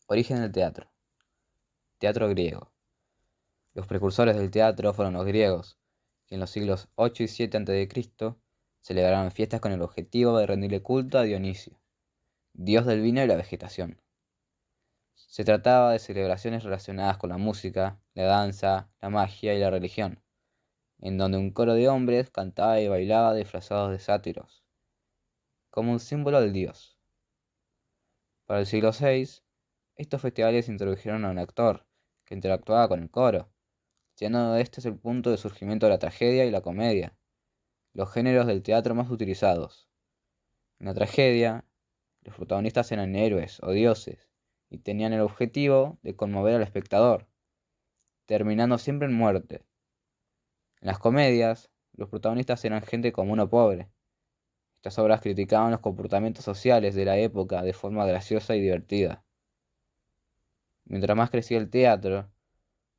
Origen del teatro. Teatro griego. Los precursores del teatro fueron los griegos, que en los siglos 8 y 7 a.C. celebraron fiestas con el objetivo de rendirle culto a Dionisio, dios del vino y la vegetación. Se trataba de celebraciones relacionadas con la música, la danza, la magia y la religión, en donde un coro de hombres cantaba y bailaba disfrazados de sátiros, como un símbolo del dios. Para el siglo VI, estos festivales introdujeron a un actor, que interactuaba con el coro, siendo este es el punto de surgimiento de la tragedia y la comedia, los géneros del teatro más utilizados. En la tragedia, los protagonistas eran héroes o dioses, y tenían el objetivo de conmover al espectador, terminando siempre en muerte. En las comedias, los protagonistas eran gente común o pobre. Estas obras criticaban los comportamientos sociales de la época de forma graciosa y divertida. Mientras más crecía el teatro,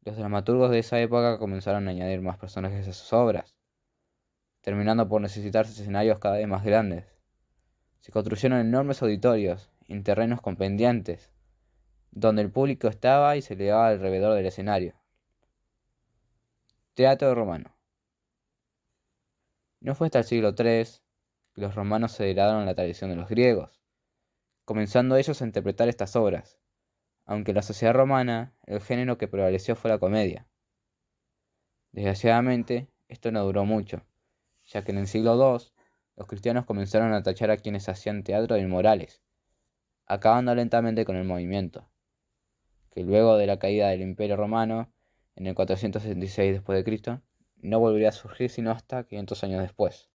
los dramaturgos de esa época comenzaron a añadir más personajes a sus obras, terminando por necesitarse escenarios cada vez más grandes. Se construyeron enormes auditorios en terrenos con pendientes, donde el público estaba y se elevaba alrededor del escenario. Teatro romano. No fue hasta el siglo III que los romanos se heredaron la tradición de los griegos, comenzando ellos a interpretar estas obras, aunque en la sociedad romana el género que prevaleció fue la comedia. Desgraciadamente, esto no duró mucho, ya que en el siglo II los cristianos comenzaron a tachar a quienes hacían teatro de inmorales, acabando lentamente con el movimiento, que luego de la caída del Imperio Romano, en el 466 d.C., no volvería a surgir sino hasta 500 años después.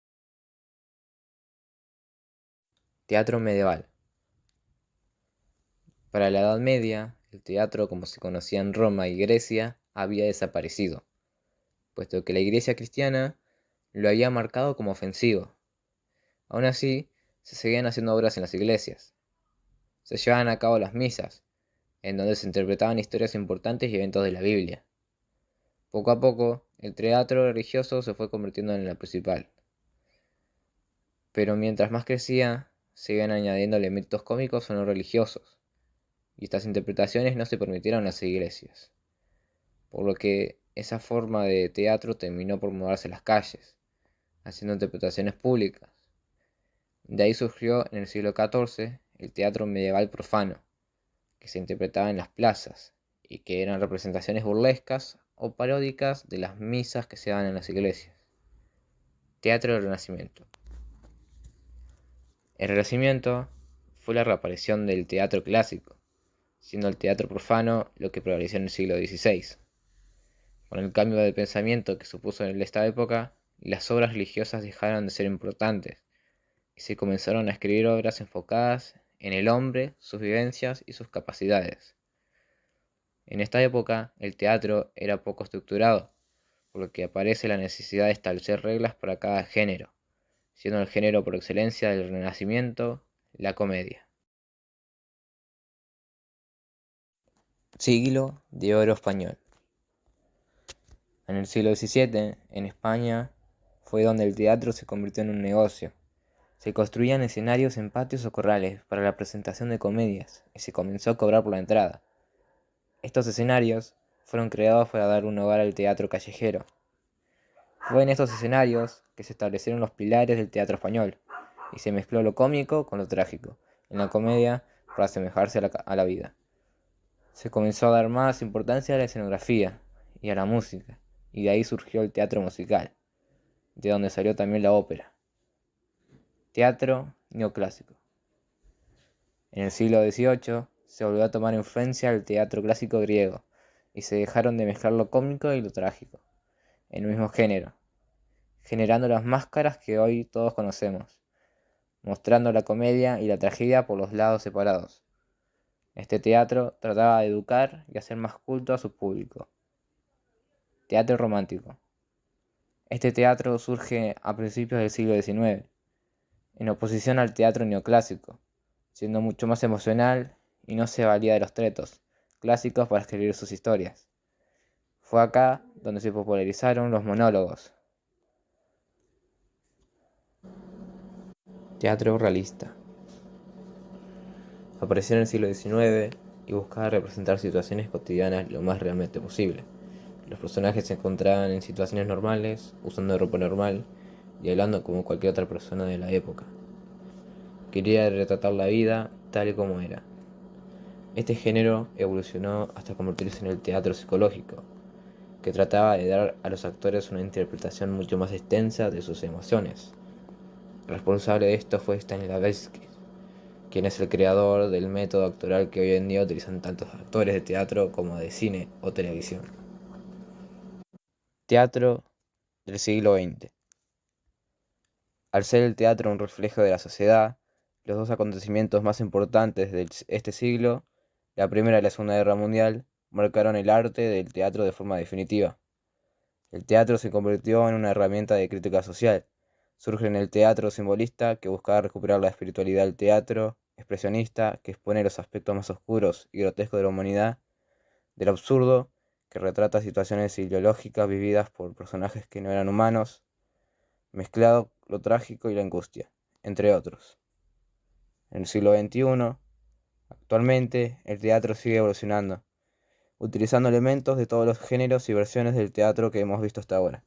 Teatro medieval. Para la Edad Media, el teatro como se conocía en Roma y Grecia había desaparecido, puesto que la Iglesia cristiana lo había marcado como ofensivo. Aún así, se seguían haciendo obras en las iglesias. Se llevaban a cabo las misas, en donde se interpretaban historias importantes y eventos de la Biblia. Poco a poco, el teatro religioso se fue convirtiendo en la principal. Pero mientras más crecía, se iban añadiendo elementos cómicos o no religiosos, y estas interpretaciones no se permitieron en las iglesias, por lo que esa forma de teatro terminó por mudarse a las calles, haciendo interpretaciones públicas. De ahí surgió en el siglo XIV el teatro medieval profano, que se interpretaba en las plazas, y que eran representaciones burlescas o paródicas de las misas que se daban en las iglesias. Teatro del Renacimiento. El Renacimiento fue la reaparición del teatro clásico, siendo el teatro profano lo que prevaleció en el siglo XVI. Con el cambio de pensamiento que supuso en esta época, las obras religiosas dejaron de ser importantes y se comenzaron a escribir obras enfocadas en el hombre, sus vivencias y sus capacidades. En esta época, el teatro era poco estructurado, por lo que aparece la necesidad de establecer reglas para cada género, siendo el género por excelencia del Renacimiento la comedia. Siglo de oro español. En el siglo XVII, en España, fue donde el teatro se convirtió en un negocio. Se construían escenarios en patios o corrales para la presentación de comedias y se comenzó a cobrar por la entrada. Estos escenarios fueron creados para dar un hogar al teatro callejero. Fue en estos escenarios que se establecieron los pilares del teatro español y se mezcló lo cómico con lo trágico en la comedia para asemejarse a la vida. Se comenzó a dar más importancia a la escenografía y a la música, y de ahí surgió el teatro musical, de donde salió también la ópera. Teatro neoclásico. En el siglo XVIII se volvió a tomar influencia del teatro clásico griego, y se dejaron de mezclar lo cómico y lo trágico, en el mismo género, generando las máscaras que hoy todos conocemos, mostrando la comedia y la tragedia por los lados separados. Este teatro trataba de educar y hacer más culto a su público. Teatro romántico. Este teatro surge a principios del siglo XIX, en oposición al teatro neoclásico, siendo mucho más emocional y no se valía de los tretos clásicos para escribir sus historias. Fue acá donde se popularizaron los monólogos. Teatro realista. Apareció en el siglo XIX y buscaba representar situaciones cotidianas lo más realmente posible. Los personajes se encontraban en situaciones normales, usando ropa normal y hablando como cualquier otra persona de la época. Quería retratar la vida tal y como era. Este género evolucionó hasta convertirse en el teatro psicológico, que trataba de dar a los actores una interpretación mucho más extensa de sus emociones. El responsable de esto fue Stanislavski, quien es el creador del método actoral que hoy en día utilizan tantos actores de teatro como de cine o televisión. Teatro del siglo XX. Al ser el teatro un reflejo de la sociedad, los dos acontecimientos más importantes de este siglo, la Primera y la Segunda Guerra Mundial, marcaron el arte del teatro de forma definitiva. El teatro se convirtió en una herramienta de crítica social. Surge en el teatro simbolista, que buscaba recuperar la espiritualidad del teatro expresionista, que expone los aspectos más oscuros y grotescos de la humanidad, del absurdo, que retrata situaciones ideológicas vividas por personajes que no eran humanos, mezclado lo trágico y la angustia, entre otros. En el siglo XXI, actualmente, el teatro sigue evolucionando, utilizando elementos de todos los géneros y versiones del teatro que hemos visto hasta ahora.